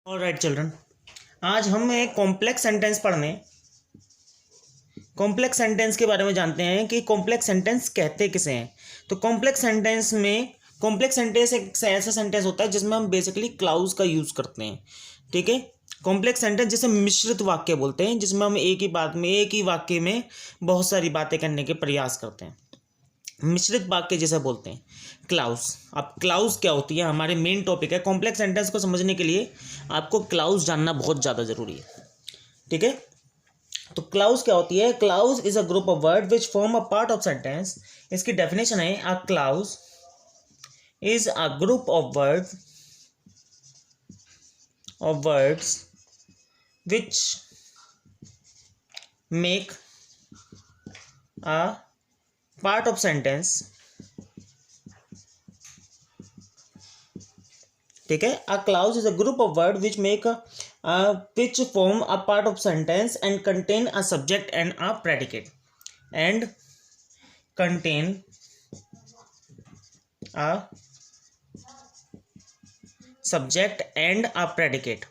Alright children, आज हम एक कॉम्प्लेक्स सेंटेंस पढ़ने कॉम्प्लेक्स सेंटेंस के बारे में जानते हैं कि कॉम्प्लेक्स सेंटेंस कहते किसे हैं। तो कॉम्प्लेक्स सेंटेंस एक ऐसा सेंटेंस होता है जिसमें हम बेसिकली क्लाउज का यूज़ करते हैं। ठीक है, कॉम्प्लेक्स सेंटेंस जिसे मिश्रित वाक्य बोलते हैं, जिसमें हम एक ही वाक्य में बहुत सारी बातें करने के प्रयास करते हैं। मिश्रित वाक्य जिसे बोलते हैं क्लाउज। अब क्लाउज क्या होती है, हमारे मेन टॉपिक है। कॉम्प्लेक्स सेंटेंस को समझने के लिए आपको क्लाउज जानना बहुत ज़्यादा ज़रूरी है। ठीक है, तो क्लाउज क्या होती है? Clause is a group of word which form a part of sentence. इसकी डेफिनेशन है, a clause is a group of words which make a part of sentence. ठीक है, a clause is a group of word which form a part of sentence and contain a subject and a predicate contain a subject and a predicate।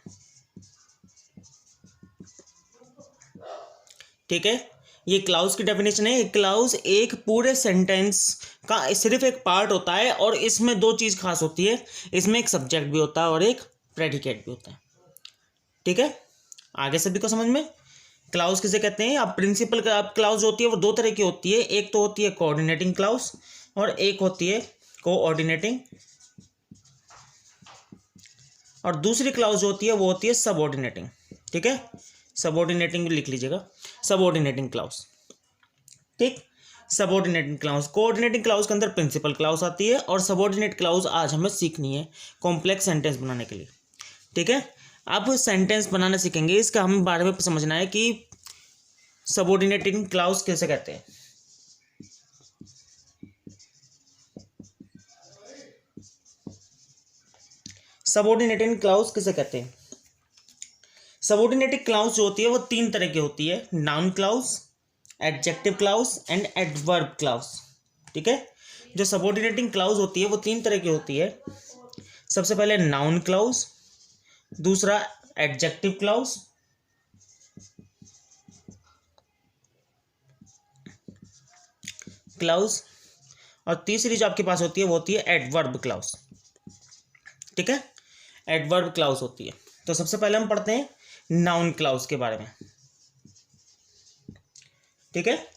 ठीक है, ये clause की definition है। Clause एक पूरे sentence का सिर्फ एक पार्ट होता है और इसमें दो चीज़ खास होती है, इसमें एक सब्जेक्ट भी होता है और एक प्रेडिकेट भी होता है। ठीक है, आगे सभी को समझ में। क्लाउज किसे कहते हैं? अब क्लाउज होती है वो दो तरह की होती है। एक तो होती है कोऑर्डिनेटिंग क्लाउज और एक होती है कोऑर्डिनेटिंग, और दूसरी क्लाउज होती है वो होती है सबऑर्डिनेटिंग। ठीक है, सबऑर्डिनेटिंग भी लिख लीजिएगा, सबऑर्डिनेटिंग क्लाउज। ठीक, सबऑर्डिनेटिंग क्लाउज, कोऑर्डिनेटिंग क्लाउज के अंदर प्रिंसिपल क्लाउज आती है और सबऑर्डिनेट क्लाउज आज हमें सीखनी है कॉम्प्लेक्स सेंटेंस बनाने के लिए। ठीक है, अब सेंटेंस बनाना सीखेंगे, इसका हमें बारे में समझना है कि सबऑर्डिनेटिंग क्लाउज कैसे कहते हैं। सबऑर्डिनेटिंग क्लाउज किसे कहते हैं? सबऑर्डिनेटिंग क्लाउज जो होती है वो तीन तरह की होती है, noun clause, adjective clause and adverb clause. ठीक है, जो सबऑर्डिनेटिंग क्लाउज होती है वो तीन तरह की होती है। सबसे पहले नाउन क्लाउज, दूसरा एडजेक्टिव क्लाउज और तीसरी जो आपके पास होती है वो होती है एडवर्ब क्लाउज। ठीक है, एडवर्ब क्लाउज होती है। तो सबसे पहले हम पढ़ते हैं नाउन क्लाउज के बारे में। ठीक है,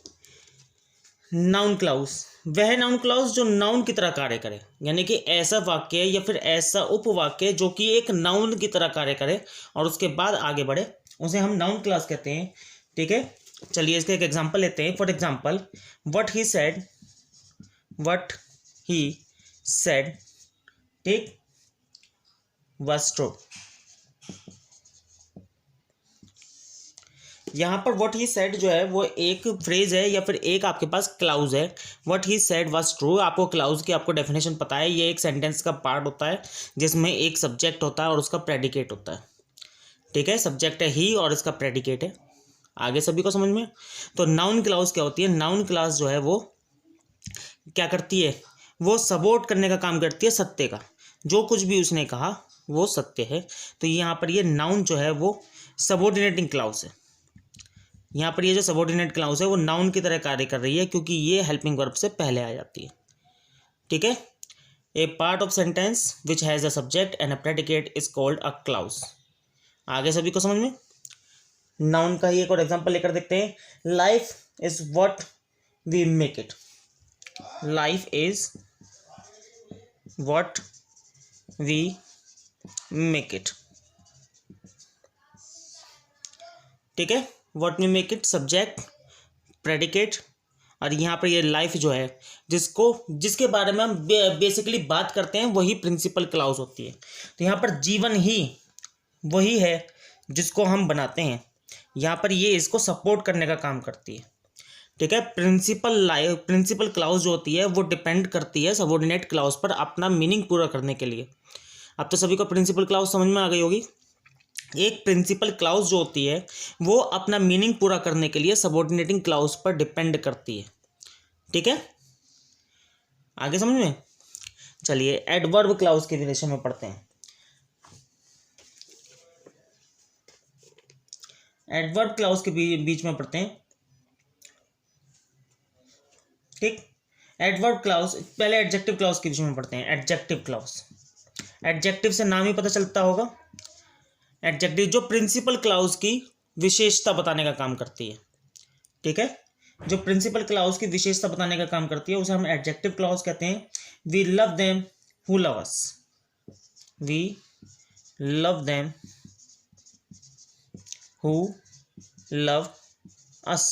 नाउन क्लाउज वह नाउन क्लाउज जो नाउन की तरह कार्य करे, यानी कि ऐसा वाक्य या फिर ऐसा उपवाक्य जो कि एक नाउन की तरह कार्य करे और उसके बाद आगे बढ़े, उसे हम नाउन क्लाउज कहते हैं। ठीक है, चलिए इसका एक एग्जांपल लेते हैं। For example, what he said ठीक वाज ट्रू। यहाँ पर व्हाट ही सेड जो है वो एक फ्रेज है या फिर एक आपके पास क्लाउज है। What he said was true, आपको क्लाउज की आपको डेफिनेशन पता है, ये एक सेंटेंस का पार्ट होता है जिसमें एक सब्जेक्ट होता है और उसका प्रेडिकेट होता है। ठीक है, सब्जेक्ट है ही और इसका प्रेडिकेट है। आगे सभी को समझ में। तो नाउन क्लाउज क्या होती है? नाउन क्लाउज जो है वो क्या करती है? वो सपोर्ट करने का काम करती है सत्य का, जो कुछ भी उसने कहा वो सत्य है। तो यहाँ पर ये नाउन जो है वो सबऑर्डिनेटिंग क्लाउज है। यहाँ पर ये जो सबऑर्डिनेट क्लाउज है वो नाउन की तरह कार्य कर रही है क्योंकि ये हेल्पिंग वर्ब से पहले आ जाती है। ठीक है, a part of sentence which has a subject and a predicate is called a clause. आगे सभी को समझ में। नाउन का ही एक और एग्जांपल लेकर देखते हैं। Life is what we make it. Life is what we make it. ठीक है, what we make it subject predicate, और यहाँ पर ये लाइफ जो है जिसके बारे में हम बेसिकली बात करते हैं वही प्रिंसिपल क्लाउज होती है। तो यहाँ पर जीवन ही वही है जिसको हम बनाते हैं, यहाँ पर ये इसको सपोर्ट करने का काम करती है। ठीक है, प्रिंसिपल क्लाउज जो होती है वो डिपेंड करती है सबऑर्डिनेट क्लाउज पर अपना मीनिंग पूरा करने के लिए। अब तो सभी को प्रिंसिपल क्लाउज समझ में आ गई होगी। एक प्रिंसिपल क्लाउज जो होती है वो अपना मीनिंग पूरा करने के लिए सबऑर्डिनेटिंग क्लाउज पर डिपेंड करती है। ठीक है, आगे समझ में। चलिए एडवर्ब क्लाउज के रिलेशन में पढ़ते हैं। एडवर्ब क्लाउज के बीच में पढ़ते हैं। ठीक, एडवर्ब क्लाउज पहले एडजेक्टिव क्लाउज के बीच में पढ़ते हैं। एडजेक्टिव क्लाउज, एडजेक्टिव से नाम ही पता चलता होगा। एडजेक्टिव जो प्रिंसिपल क्लाउज की विशेषता बताने का काम करती है। ठीक है, जो प्रिंसिपल क्लाउज की विशेषता बताने का काम करती है उसे हम एडजेक्टिव क्लाउज कहते हैं। We love them who love us, we love them who love us.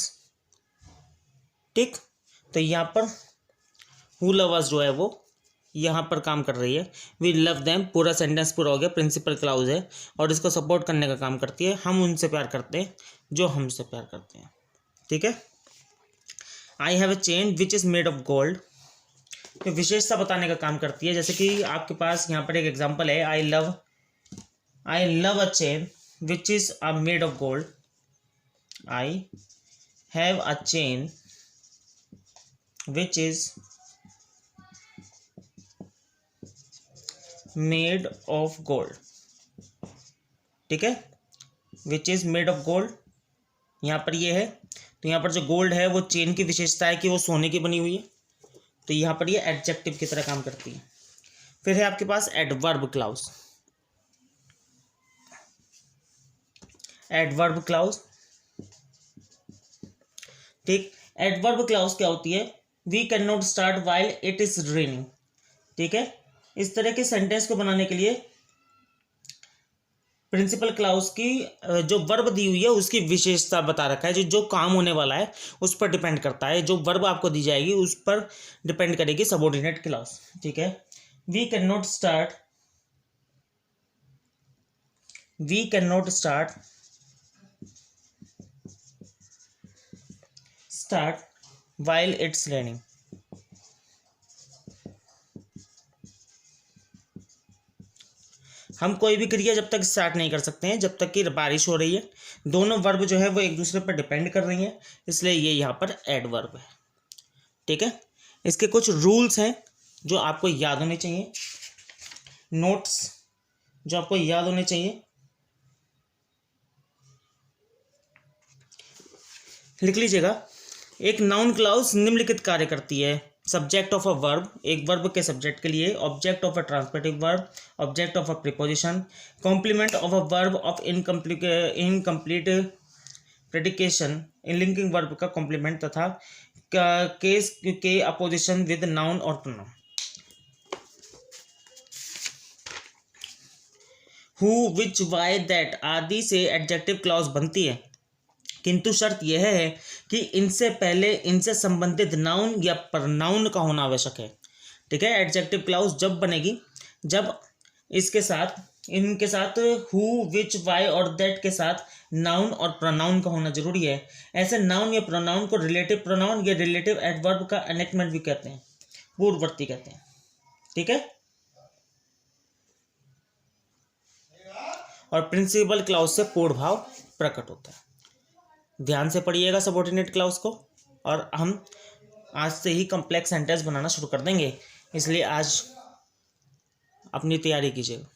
ठीक, तो यहाँ पर हु लव अस जो है वो यहाँ पर काम कर रही है। वी लव देम पूरा सेंटेंस पूरा हो गया, प्रिंसिपल क्लाउज है और इसको सपोर्ट करने का काम करती है। हम उनसे प्यार करते हैं जो हमसे प्यार करते हैं। ठीक है, I have a chain which is made of gold, तो विशेषता बताने का काम करती है। जैसे कि आपके पास यहाँ पर एक एग्जांपल है, I love a chain which is made of gold, I have a chain which is made of gold. ठीक है, which is made of gold यहाँ पर ये है, तो यहाँ पर जो गोल्ड है वो चेन की विशेषता है कि वो सोने की बनी हुई है, तो यहाँ पर ये एडजेक्टिव की तरह काम करती है। फिर है आपके पास एडवर्ब क्लाउज। एडवर्ब क्लाउज, ठीक, एडवर्ब क्लाउज क्या होती है? We can not start while it is raining. ठीक है, इस तरह के सेंटेंस को बनाने के लिए प्रिंसिपल क्लाउज की जो वर्ब दी हुई है उसकी विशेषता बता रखा है। जो काम होने वाला है उस पर डिपेंड करता है, जो वर्ब आपको दी जाएगी उस पर डिपेंड करेगी सबऑर्डिनेट क्लाउज। ठीक है, we can not start while it's raining। हम कोई भी क्रिया जब तक स्टार्ट नहीं कर सकते हैं जब तक कि बारिश हो रही है। दोनों वर्ब जो है वो एक दूसरे पर डिपेंड कर रही हैं, इसलिए ये यहाँ पर एडवर्ब है। ठीक है, इसके कुछ रूल्स हैं जो आपको याद होने चाहिए, नोट्स जो आपको याद होने चाहिए, लिख लीजिएगा। एक नाउन क्लाउज निम्नलिखित कार्य करती है। सब्जेक्ट ऑफ अ वर्ब, एक वर्ब के सब्जेक्ट के लिए, object of a transitive verb, object of a preposition, complement of a verb of incomplete predication, linking verb का कॉम्प्लीमेंट तथा केस के अपोजिशन विद नाउन और pronoun. Who, which, why, that आदि से एडजेक्टिव क्लॉज बनती है, किंतु शर्त यह है कि इनसे पहले इनसे संबंधित नाउन या प्रनाउन का होना आवश्यक है। ठीक है, एडजेक्टिव क्लॉज जब बनेगी जब इनके साथ हु, विच, वाई और दैट के साथ नाउन और प्रोनाउन का होना जरूरी है। ऐसे नाउन या प्रोनाउन को रिलेटिव प्रोनाउन या रिलेटिव एडवर्ब का एनेक्टमेंट भी कहते हैं, पूर्ववर्ती कहते हैं। ठीक है, और प्रिंसिपल क्लॉज से पूर्ण भाव प्रकट होता है। ध्यान से पढ़िएगा सबऑर्डिनेट क्लॉज को, और हम आज से ही कॉम्प्लेक्स सेंटेंस बनाना शुरू कर देंगे, इसलिए आज अपनी तैयारी कीजिएगा।